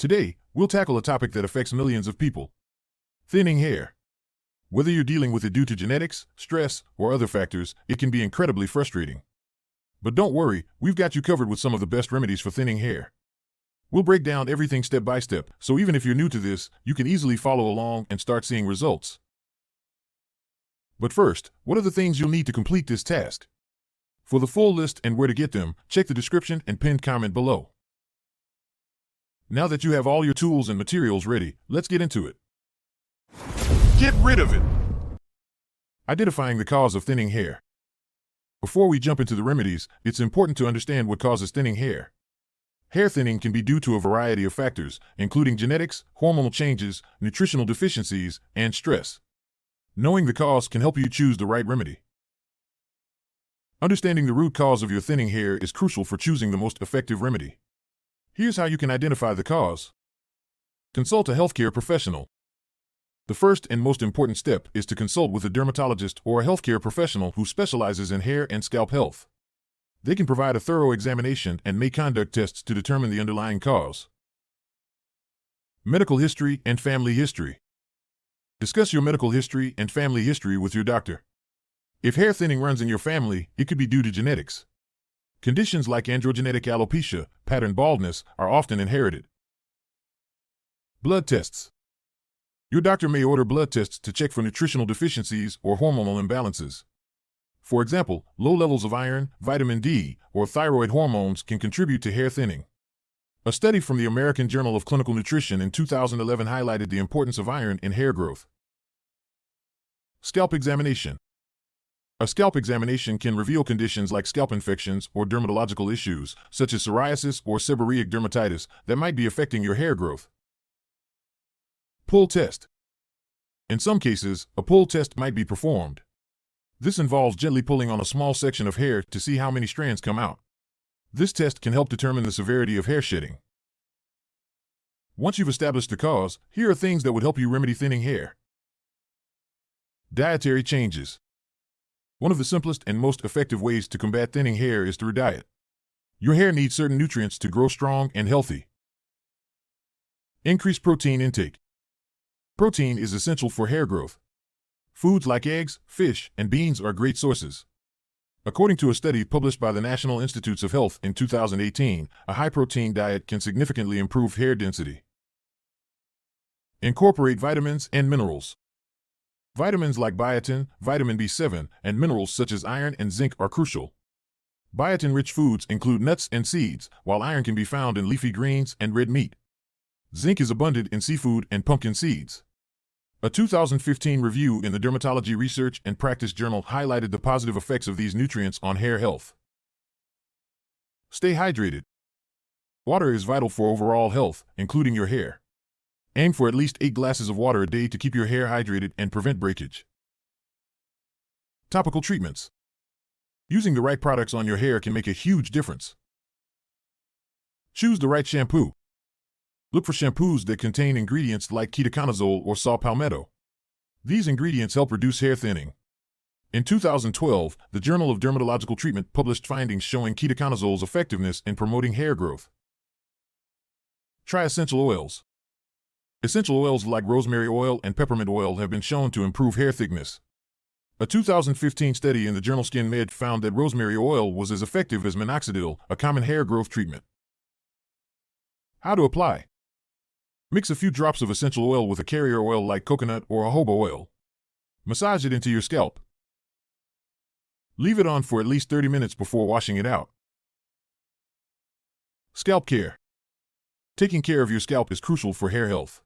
Today, we'll tackle a topic that affects millions of people: thinning hair. Whether you're dealing with it due to genetics, stress, or other factors, it can be incredibly frustrating. But don't worry, we've got you covered with some of the best remedies for thinning hair. We'll break down everything step by step, so even if you're new to this, you can easily follow along and start seeing results. But first, what are the things you'll need to complete this task? For the full list and where to get them, check the description and pinned comment below. Now that you have all your tools and materials ready, let's get into it. Get rid of it! Identifying the cause of thinning hair. Before we jump into the remedies, it's important to understand what causes thinning hair. Hair thinning can be due to a variety of factors, including genetics, hormonal changes, nutritional deficiencies, and stress. Knowing the cause can help you choose the right remedy. Understanding the root cause of your thinning hair is crucial for choosing the most effective remedy. Here's how you can identify the cause. Consult a healthcare professional. The first and most important step is to consult with a dermatologist or a healthcare professional who specializes in hair and scalp health. They can provide a thorough examination and may conduct tests to determine the underlying cause. Medical history and family history. Discuss your medical history and family history with your doctor. If hair thinning runs in your family, it could be due to genetics. Conditions like androgenetic alopecia, pattern baldness, are often inherited. Blood tests. Your doctor may order blood tests to check for nutritional deficiencies or hormonal imbalances. For example, low levels of iron, vitamin D, or thyroid hormones can contribute to hair thinning. A study from the American Journal of Clinical Nutrition in 2011 highlighted the importance of iron in hair growth. Scalp examination. A scalp examination can reveal conditions like scalp infections or dermatological issues, such as psoriasis or seborrheic dermatitis, that might be affecting your hair growth. Pull test. In some cases, a pull test might be performed. This involves gently pulling on a small section of hair to see how many strands come out. This test can help determine the severity of hair shedding. Once you've established the cause, here are things that would help you remedy thinning hair. Dietary changes. One of the simplest and most effective ways to combat thinning hair is through diet. Your hair needs certain nutrients to grow strong and healthy. Increase protein intake. Protein is essential for hair growth. Foods like eggs, fish, and beans are great sources. According to a study published by the National Institutes of Health in 2018, a high-protein diet can significantly improve hair density. Incorporate vitamins and minerals. Vitamins like biotin, vitamin B7, and minerals such as iron and zinc are crucial. Biotin-rich foods include nuts and seeds, while iron can be found in leafy greens and red meat. Zinc is abundant in seafood and pumpkin seeds. A 2015 review in the Dermatology Research and Practice Journal highlighted the positive effects of these nutrients on hair health. Stay hydrated. Water is vital for overall health, including your hair. Aim for at least 8 glasses of water a day to keep your hair hydrated and prevent breakage. Topical treatments. Using the right products on your hair can make a huge difference. Choose the right shampoo. Look for shampoos that contain ingredients like Ketoconazole or saw palmetto. These ingredients help reduce hair thinning. In 2012, the Journal of Dermatological Treatment published findings showing Ketoconazole's effectiveness in promoting hair growth. Try essential oils. Essential oils like rosemary oil and peppermint oil have been shown to improve hair thickness. A 2015 study in the journal Skin Med found that rosemary oil was as effective as minoxidil, a common hair growth treatment. How to apply. Mix a few drops of essential oil with a carrier oil like coconut or jojoba oil. Massage it into your scalp. Leave it on for at least 30 minutes before washing it out. Scalp care. Taking care of your scalp is crucial for hair health.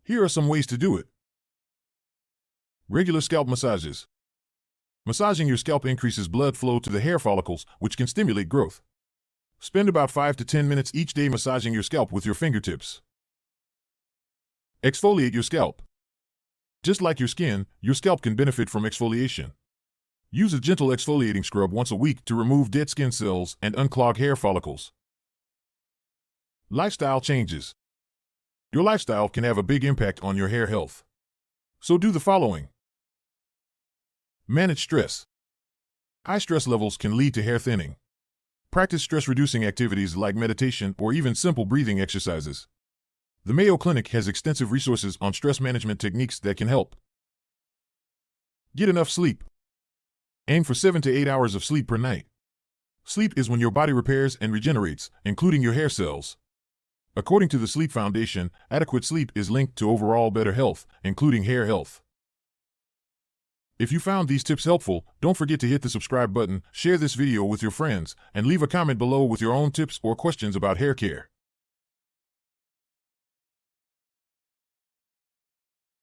Here are some ways to do it. Regular scalp massages. Massaging your scalp increases blood flow to the hair follicles, which can stimulate growth. Spend about 5 to 10 minutes each day massaging your scalp with your fingertips. Exfoliate your scalp. Just like your skin, your scalp can benefit from exfoliation. Use a gentle exfoliating scrub once a week to remove dead skin cells and unclog hair follicles. Lifestyle changes. Your lifestyle can have a big impact on your hair health. So do the following. Manage stress. High stress levels can lead to hair thinning. Practice stress-reducing activities like meditation or even simple breathing exercises. The Mayo Clinic has extensive resources on stress management techniques that can help. Get enough sleep. Aim for 7 to 8 hours of sleep per night. Sleep is when your body repairs and regenerates, including your hair cells. According to the Sleep Foundation, adequate sleep is linked to overall better health, including hair health. If you found these tips helpful, don't forget to hit the subscribe button, share this video with your friends, and leave a comment below with your own tips or questions about hair care.